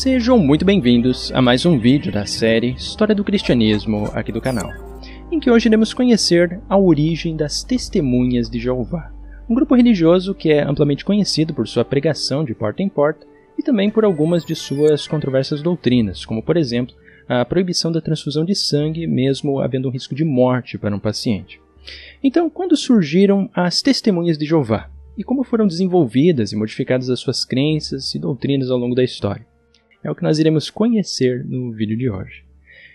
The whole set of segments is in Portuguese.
Sejam muito bem-vindos a mais um vídeo da série História do Cristianismo aqui do canal, em que hoje iremos conhecer a origem das Testemunhas de Jeová, um grupo religioso que é amplamente conhecido por sua pregação de porta em porta e também por algumas de suas controversas doutrinas, como por exemplo a proibição da transfusão de sangue mesmo havendo um risco de morte para um paciente. Então, quando surgiram as Testemunhas de Jeová? E como foram desenvolvidas e modificadas as suas crenças e doutrinas ao longo da história? É o que nós iremos conhecer no vídeo de hoje.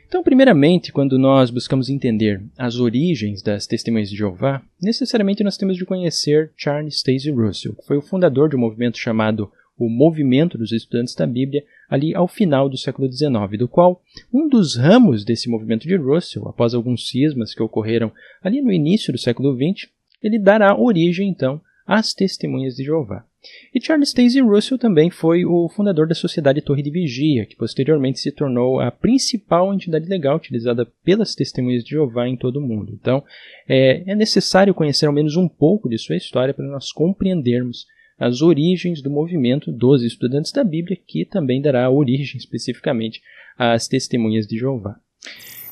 Então, primeiramente, quando nós buscamos entender as origens das Testemunhas de Jeová, necessariamente nós temos de conhecer Charles Taze Russell, que foi o fundador de um movimento chamado o Movimento dos Estudantes da Bíblia, ali ao final do século XIX, do qual um dos ramos desse movimento de Russell, após alguns cismas que ocorreram ali no início do século XX, ele dará origem, então, às Testemunhas de Jeová. E Charles Taze Russell também foi o fundador da Sociedade Torre de Vigia, que posteriormente se tornou a principal entidade legal utilizada pelas Testemunhas de Jeová em todo o mundo. Então, é necessário conhecer ao menos um pouco de sua história para nós compreendermos as origens do movimento dos Estudantes da Bíblia, que também dará origem especificamente às Testemunhas de Jeová.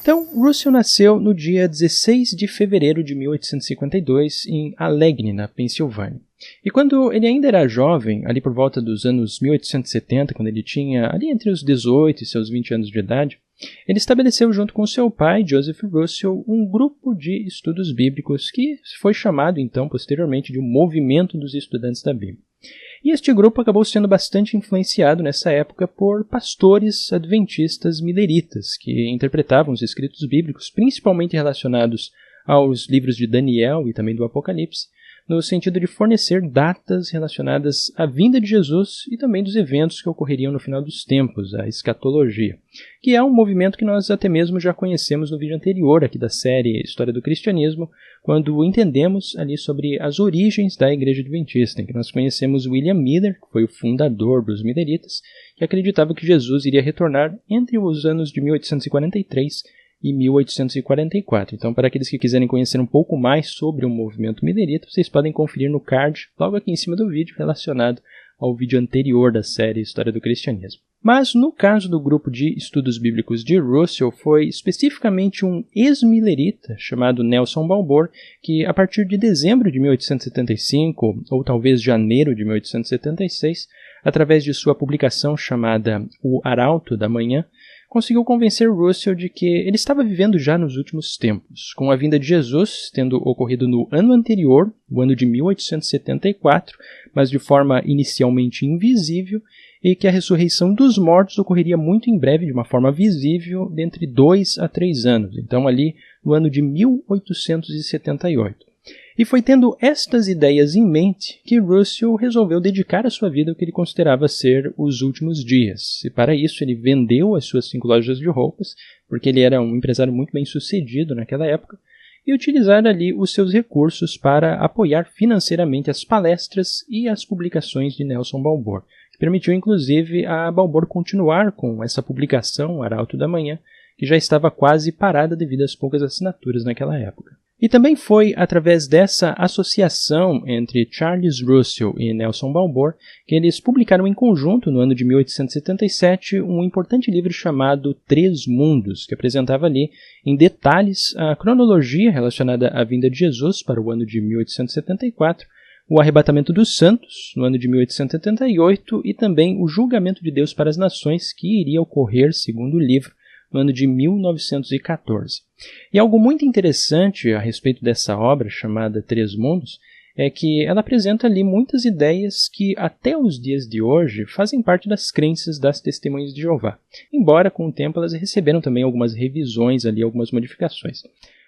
Então, Russell nasceu no dia 16 de fevereiro de 1852 em Allegheny, na Pensilvânia. E quando ele ainda era jovem, ali por volta dos anos 1870, quando ele tinha ali entre os 18 e seus 20 anos de idade, ele estabeleceu junto com seu pai, Joseph Russell, um grupo de estudos bíblicos que foi chamado então posteriormente de um Movimento dos Estudantes da Bíblia. E este grupo acabou sendo bastante influenciado nessa época por pastores adventistas mileritas, que interpretavam os escritos bíblicos, principalmente relacionados aos livros de Daniel e também do Apocalipse, no sentido de fornecer datas relacionadas à vinda de Jesus e também dos eventos que ocorreriam no final dos tempos, a escatologia, que é um movimento que nós até mesmo já conhecemos no vídeo anterior aqui da série História do Cristianismo, quando entendemos ali sobre as origens da Igreja Adventista, em que nós conhecemos William Miller, que foi o fundador dos Milleritas, que acreditava que Jesus iria retornar entre os anos de 1843 e 1844. Então, para aqueles que quiserem conhecer um pouco mais sobre o movimento millerita, vocês podem conferir no card logo aqui em cima do vídeo relacionado ao vídeo anterior da série História do Cristianismo. Mas no caso do grupo de estudos bíblicos de Russell, foi especificamente um ex-millerita chamado Nelson Balboa, que a partir de dezembro de 1875, ou talvez janeiro de 1876, através de sua publicação chamada O Arauto da Manhã, conseguiu convencer Russell de que ele estava vivendo já nos últimos tempos, com a vinda de Jesus tendo ocorrido no ano anterior, o ano de 1874, mas de forma inicialmente invisível, e que a ressurreição dos mortos ocorreria muito em breve, de uma forma visível, de entre 2 a 3 anos, então ali no ano de 1878. E foi tendo estas ideias em mente que Russell resolveu dedicar a sua vida ao que ele considerava ser os últimos dias. E para isso ele vendeu as suas 5 lojas de roupas, porque ele era um empresário muito bem sucedido naquela época, e utilizar ali os seus recursos para apoiar financeiramente as palestras e as publicações de Nelson Balboa, que permitiu inclusive a Balboa continuar com essa publicação, Arauto da Manhã, que já estava quase parada devido às poucas assinaturas naquela época. E também foi através dessa associação entre Charles Russell e Nelson Balboa que eles publicaram em conjunto, no ano de 1877, um importante livro chamado Três Mundos, que apresentava ali em detalhes a cronologia relacionada à vinda de Jesus para o ano de 1874, o arrebatamento dos santos, no ano de 1878, e também o julgamento de Deus para as nações, que iria ocorrer, segundo o livro, no ano de 1914. E algo muito interessante a respeito dessa obra, chamada Três Mundos, é que ela apresenta ali muitas ideias que até os dias de hoje fazem parte das crenças das Testemunhas de Jeová, embora com o tempo elas receberam também algumas revisões ali, algumas modificações.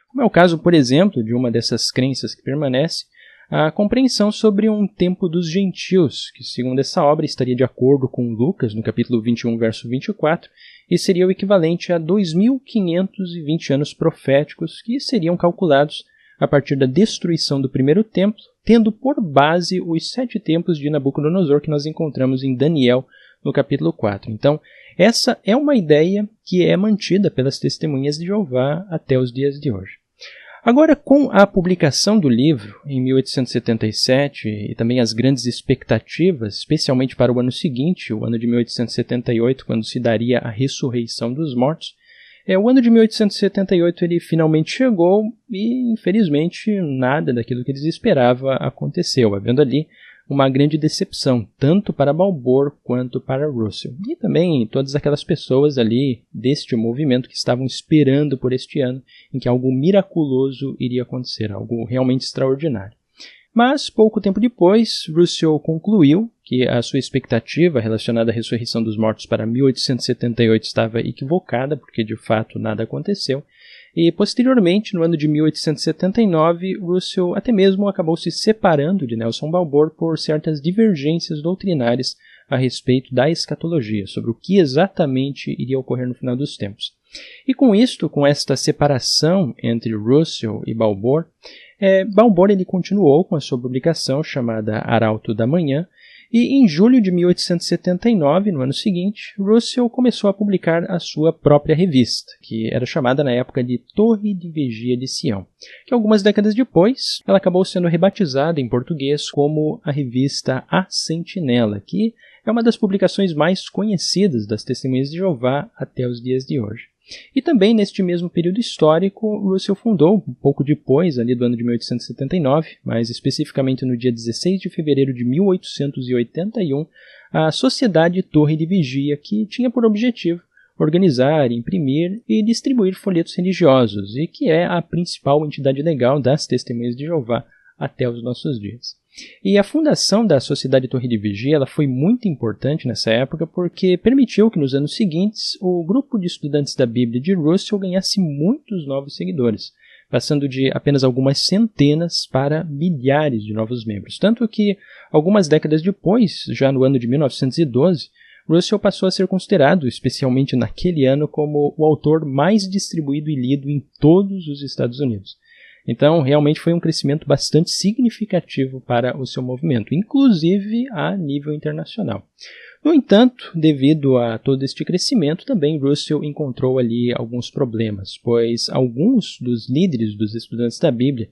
Como é o caso, por exemplo, de uma dessas crenças que permanece, a compreensão sobre um tempo dos gentios, que segundo essa obra estaria de acordo com Lucas, no capítulo 21, verso 24, e seria o equivalente a 2.520 anos proféticos que seriam calculados a partir da destruição do primeiro templo, tendo por base os 7 tempos de Nabucodonosor que nós encontramos em Daniel, no capítulo 4. Então, essa é uma ideia que é mantida pelas Testemunhas de Jeová até os dias de hoje. Agora, com a publicação do livro, em 1877, e também as grandes expectativas, especialmente para o ano seguinte, o ano de 1878, quando se daria a ressurreição dos mortos, o ano de 1878 ele finalmente chegou e, infelizmente, nada daquilo que eles esperavam aconteceu, havendo ali uma grande decepção, tanto para Balboa quanto para Russell. E também todas aquelas pessoas ali deste movimento que estavam esperando por este ano em que algo miraculoso iria acontecer, algo realmente extraordinário. Mas, pouco tempo depois, Russell concluiu que a sua expectativa relacionada à ressurreição dos mortos para 1878 estava equivocada, porque de fato nada aconteceu. E, posteriormente, no ano de 1879, Russell até mesmo acabou se separando de Nelson Balboa por certas divergências doutrinárias a respeito da escatologia, sobre o que exatamente iria ocorrer no final dos tempos. E com isto, com esta separação entre Russell e Balboa, Balboa ele continuou com a sua publicação chamada Arauto da Manhã, e em julho de 1879, no ano seguinte, Russell começou a publicar a sua própria revista, que era chamada na época de Torre de Vigia de Sião, que algumas décadas depois ela acabou sendo rebatizada em português como a revista A Sentinela, que é uma das publicações mais conhecidas das Testemunhas de Jeová até os dias de hoje. E também neste mesmo período histórico, Russell fundou, um pouco depois ali do ano de 1879, mais especificamente no dia 16 de fevereiro de 1881, a Sociedade Torre de Vigia, que tinha por objetivo organizar, imprimir e distribuir folhetos religiosos, e que é a principal entidade legal das Testemunhas de Jeová até os nossos dias. E a fundação da Sociedade Torre de Vigia ela foi muito importante nessa época porque permitiu que nos anos seguintes o grupo de estudantes da Bíblia de Russell ganhasse muitos novos seguidores, passando de apenas algumas centenas para milhares de novos membros. Tanto que, algumas décadas depois, já no ano de 1912, Russell passou a ser considerado, especialmente naquele ano, como o autor mais distribuído e lido em todos os Estados Unidos. Então, realmente foi um crescimento bastante significativo para o seu movimento, inclusive a nível internacional. No entanto, devido a todo este crescimento, também Russell encontrou ali alguns problemas, pois alguns dos líderes dos estudantes da Bíblia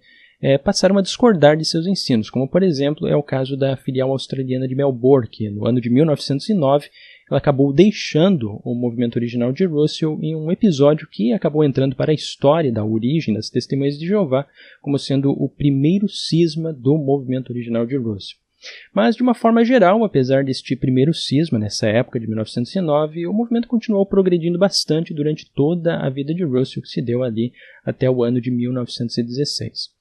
passaram a discordar de seus ensinos, como, por exemplo, é o caso da filial australiana de Melbourne, que no ano de 1909 ela acabou deixando o movimento original de Russell em um episódio que acabou entrando para a história da origem das Testemunhas de Jeová como sendo o primeiro cisma do movimento original de Russell. Mas, de uma forma geral, apesar deste primeiro cisma, nessa época de 1909, o movimento continuou progredindo bastante durante toda a vida de Russell, que se deu ali até o ano de 1916.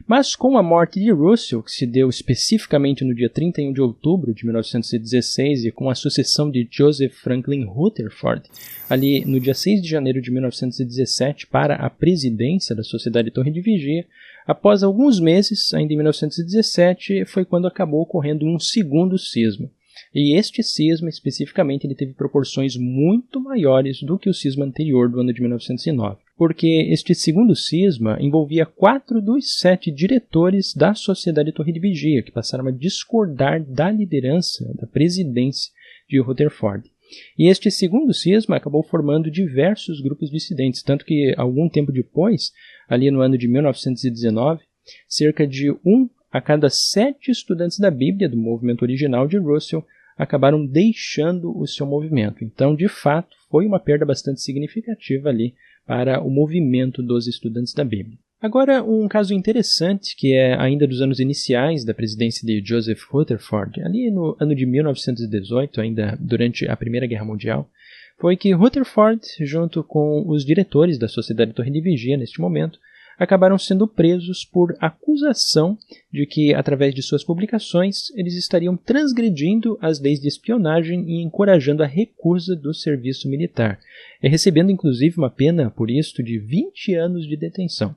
Mas com a morte de Russell, que se deu especificamente no dia 31 de outubro de 1916 e com a sucessão de Joseph Franklin Rutherford, ali no dia 6 de janeiro de 1917 para a presidência da Sociedade Torre de Vigia, após alguns meses, ainda em 1917, foi quando acabou ocorrendo um segundo cisma. E este cisma, especificamente, ele teve proporções muito maiores do que o cisma anterior do ano de 1909. Porque este segundo cisma envolvia 4 dos 7 diretores da Sociedade Torre de Vigia, que passaram a discordar da liderança, da presidência de Rutherford. E este segundo cisma acabou formando diversos grupos dissidentes, tanto que, algum tempo depois, ali no ano de 1919, cerca de 1 a cada 7 estudantes da Bíblia do movimento original de Russell acabaram deixando o seu movimento. Então, de fato, foi uma perda bastante significativa ali para o movimento dos estudantes da Bíblia. Agora, um caso interessante, que é ainda dos anos iniciais da presidência de Joseph Rutherford, ali no ano de 1918, ainda durante a Primeira Guerra Mundial, foi que Rutherford, junto com os diretores da Sociedade Torre de Vigia neste momento, acabaram sendo presos por acusação de que, através de suas publicações, eles estariam transgredindo as leis de espionagem e encorajando a recusa do serviço militar, recebendo inclusive uma pena por isto de 20 anos de detenção.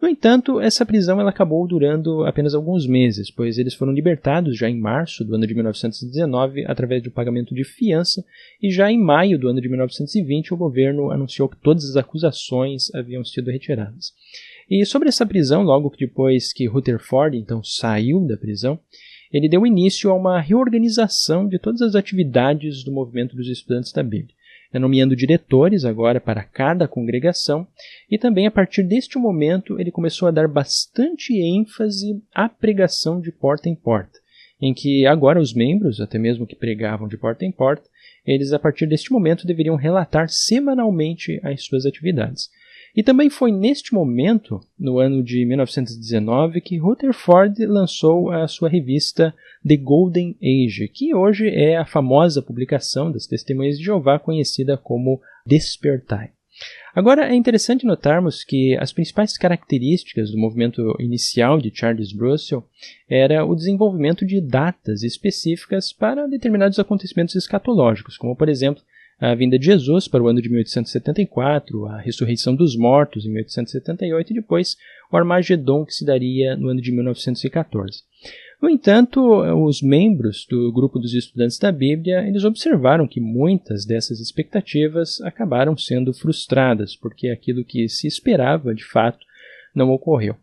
No entanto, essa prisão ela acabou durando apenas alguns meses, pois eles foram libertados já em março do ano de 1919 através do pagamento de fiança, e já em maio do ano de 1920 o governo anunciou que todas as acusações haviam sido retiradas. E sobre essa prisão, logo depois que Rutherford então saiu da prisão, ele deu início a uma reorganização de todas as atividades do movimento dos estudantes da Bíblia. nomeando diretores agora para cada congregação, e também a partir deste momento ele começou a dar bastante ênfase à pregação de porta em porta, em que agora os membros, até mesmo que pregavam de porta em porta, eles a partir deste momento deveriam relatar semanalmente as suas atividades. E também foi neste momento, no ano de 1919, que Rutherford lançou a sua revista The Golden Age, que hoje é a famosa publicação das Testemunhas de Jeová conhecida como Despertai. Agora, é interessante notarmos que as principais características do movimento inicial de Charles Russell era o desenvolvimento de datas específicas para determinados acontecimentos escatológicos, como, por exemplo, a vinda de Jesus para o ano de 1874, a ressurreição dos mortos em 1878 e depois o Armagedon, que se daria no ano de 1914. No entanto, os membros do grupo dos estudantes da Bíblia, eles observaram que muitas dessas expectativas acabaram sendo frustradas, porque aquilo que se esperava, de fato, não ocorreu.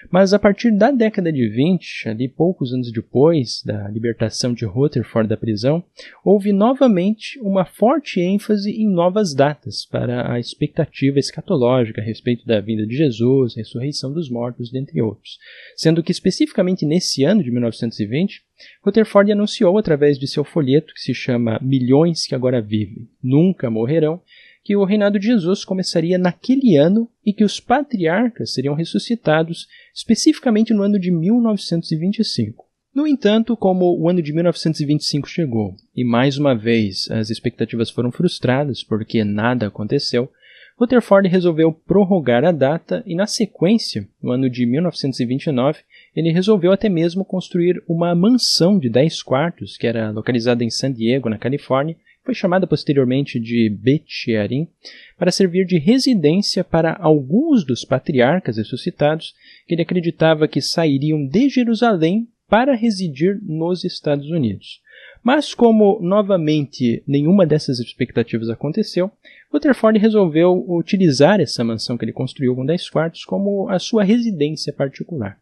Mas a partir da década de 20, ali poucos anos depois da libertação de Rutherford da prisão, houve novamente uma forte ênfase em novas datas para a expectativa escatológica a respeito da vinda de Jesus, ressurreição dos mortos, dentre outros. Sendo que especificamente nesse ano de 1920, Rutherford anunciou através de seu folheto que se chama Milhões que Agora Vivem, Nunca Morrerão, que o reinado de Jesus começaria naquele ano e que os patriarcas seriam ressuscitados especificamente no ano de 1925. No entanto, como o ano de 1925 chegou e mais uma vez as expectativas foram frustradas porque nada aconteceu, Rutherford resolveu prorrogar a data e, na sequência, no ano de 1929, ele resolveu até mesmo construir uma mansão de 10 quartos que era localizada em San Diego, na Califórnia, foi chamada posteriormente de Bet Shearim, para servir de residência para alguns dos patriarcas ressuscitados que ele acreditava que sairiam de Jerusalém para residir nos Estados Unidos. Mas como, novamente, nenhuma dessas expectativas aconteceu, Rutherford resolveu utilizar essa mansão que ele construiu com 10 quartos como a sua residência particular.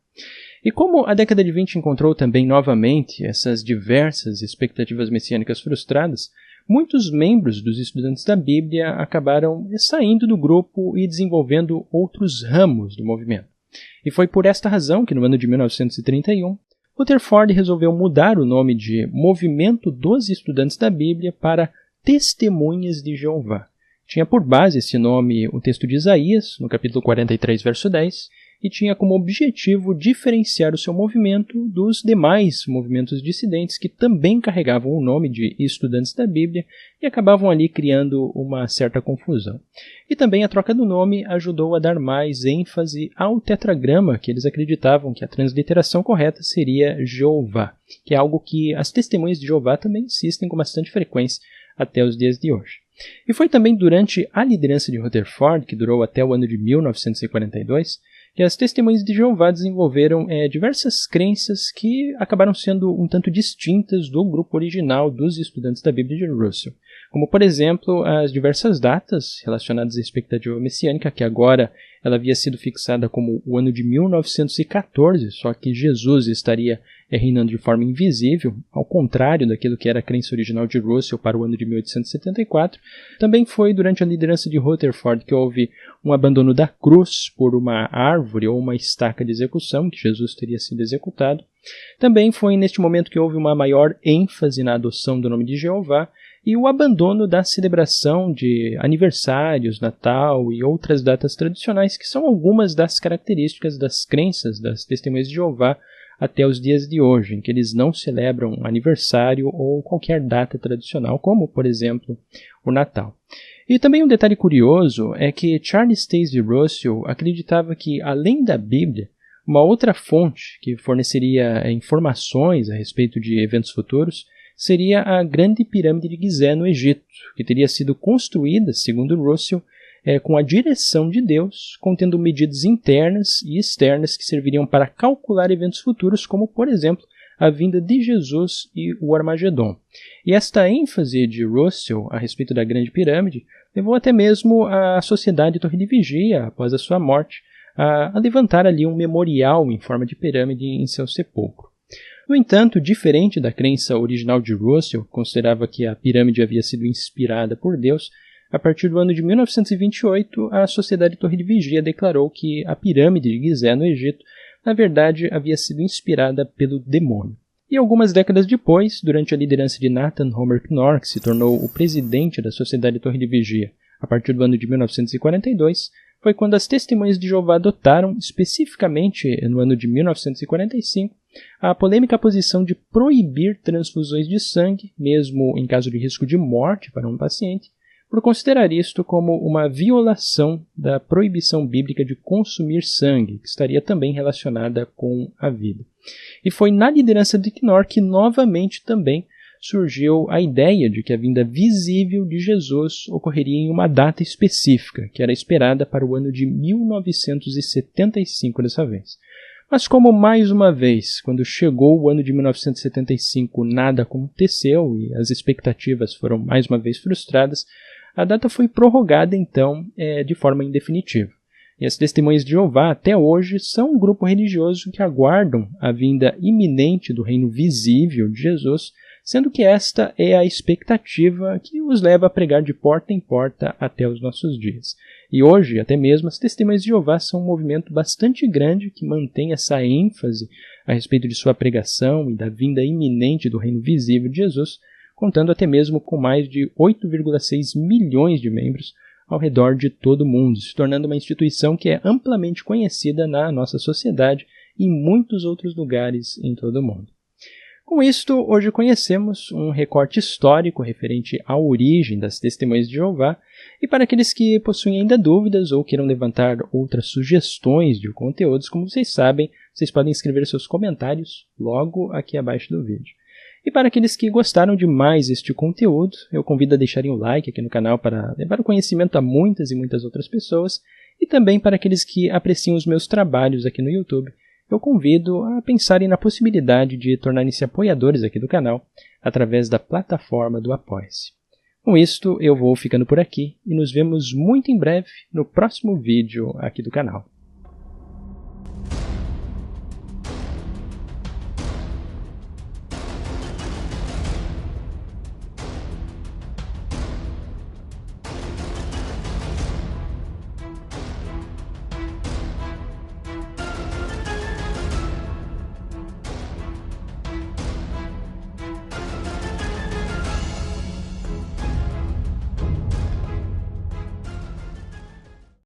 E como a década de 20 encontrou também novamente essas diversas expectativas messiânicas frustradas, muitos membros dos estudantes da Bíblia acabaram saindo do grupo e desenvolvendo outros ramos do movimento. E foi por esta razão que no ano de 1931, Rutherford resolveu mudar o nome de Movimento dos Estudantes da Bíblia para Testemunhas de Jeová. Tinha por base esse nome o texto de Isaías, no capítulo 43, verso 10, e tinha como objetivo diferenciar o seu movimento dos demais movimentos dissidentes que também carregavam o nome de estudantes da Bíblia e acabavam ali criando uma certa confusão. E também a troca do nome ajudou a dar mais ênfase ao tetragrama, que eles acreditavam que a transliteração correta seria Jeová, que é algo que as testemunhas de Jeová também insistem com bastante frequência até os dias de hoje. E foi também durante a liderança de Rutherford, que durou até o ano de 1942, que as testemunhas de Jeová desenvolveram diversas crenças que acabaram sendo um tanto distintas do grupo original dos estudantes da Bíblia de Russell, como, por exemplo, as diversas datas relacionadas à expectativa messiânica, que agora ela havia sido fixada como o ano de 1914, só que Jesus estaria reinando de forma invisível, ao contrário daquilo que era a crença original de Russell para o ano de 1874. Também foi durante a liderança de Rutherford que houve um abandono da cruz por uma árvore ou uma estaca de execução, que Jesus teria sido executado. Também foi neste momento que houve uma maior ênfase na adoção do nome de Jeová e o abandono da celebração de aniversários, Natal e outras datas tradicionais, que são algumas das características das crenças das testemunhas de Jeová até os dias de hoje, em que eles não celebram aniversário ou qualquer data tradicional, como, por exemplo, o Natal. E também um detalhe curioso é que Charles Taze Russell acreditava que, além da Bíblia, uma outra fonte que forneceria informações a respeito de eventos futuros seria a Grande Pirâmide de Gizé, no Egito, que teria sido construída, segundo Russell, com a direção de Deus, contendo medidas internas e externas que serviriam para calcular eventos futuros, como, por exemplo, a vinda de Jesus e o Armagedon. E esta ênfase de Russell a respeito da Grande Pirâmide levou até mesmo a Sociedade Torre de Vigia, após a sua morte, a levantar ali um memorial em forma de pirâmide em seu sepulcro. No entanto, diferente da crença original de Russell, que considerava que a pirâmide havia sido inspirada por Deus, A partir do ano de 1928, a Sociedade Torre de Vigia declarou que a pirâmide de Gizé no Egito, na verdade, havia sido inspirada pelo demônio. E algumas décadas depois, durante a liderança de Nathan Homer Knorr, que se tornou o presidente da Sociedade Torre de Vigia a partir do ano de 1942, foi quando as Testemunhas de Jeová adotaram, especificamente no ano de 1945, a polêmica posição de proibir transfusões de sangue, mesmo em caso de risco de morte para um paciente, por considerar isto como uma violação da proibição bíblica de consumir sangue, que estaria também relacionada com a vida. E foi na liderança de Knorr que novamente também surgiu a ideia de que a vinda visível de Jesus ocorreria em uma data específica, que era esperada para o ano de 1975 dessa vez. Mas como mais uma vez, quando chegou o ano de 1975, nada aconteceu e as expectativas foram mais uma vez frustradas, a data foi prorrogada então de forma indefinitiva. E as Testemunhas de Jeová até hoje são um grupo religioso que aguardam a vinda iminente do reino visível de Jesus, sendo que esta é a expectativa que os leva a pregar de porta em porta até os nossos dias. E hoje, até mesmo, as Testemunhas de Jeová são um movimento bastante grande que mantém essa ênfase a respeito de sua pregação e da vinda iminente do reino visível de Jesus, contando até mesmo com mais de 8,6 milhões de membros ao redor de todo o mundo, se tornando uma instituição que é amplamente conhecida na nossa sociedade e em muitos outros lugares em todo o mundo. Com isto, hoje conhecemos um recorte histórico referente à origem das Testemunhas de Jeová, e para aqueles que possuem ainda dúvidas ou queiram levantar outras sugestões de conteúdos, como vocês sabem, vocês podem escrever seus comentários logo aqui abaixo do vídeo. E para aqueles que gostaram de mais este conteúdo, eu convido a deixarem o like aqui no canal para levar o conhecimento a muitas e muitas outras pessoas, e também para aqueles que apreciam os meus trabalhos aqui no YouTube, eu convido a pensarem na possibilidade de tornarem-se apoiadores aqui do canal através da plataforma do Apoia-se. Com isto, eu vou ficando por aqui e nos vemos muito em breve no próximo vídeo aqui do canal.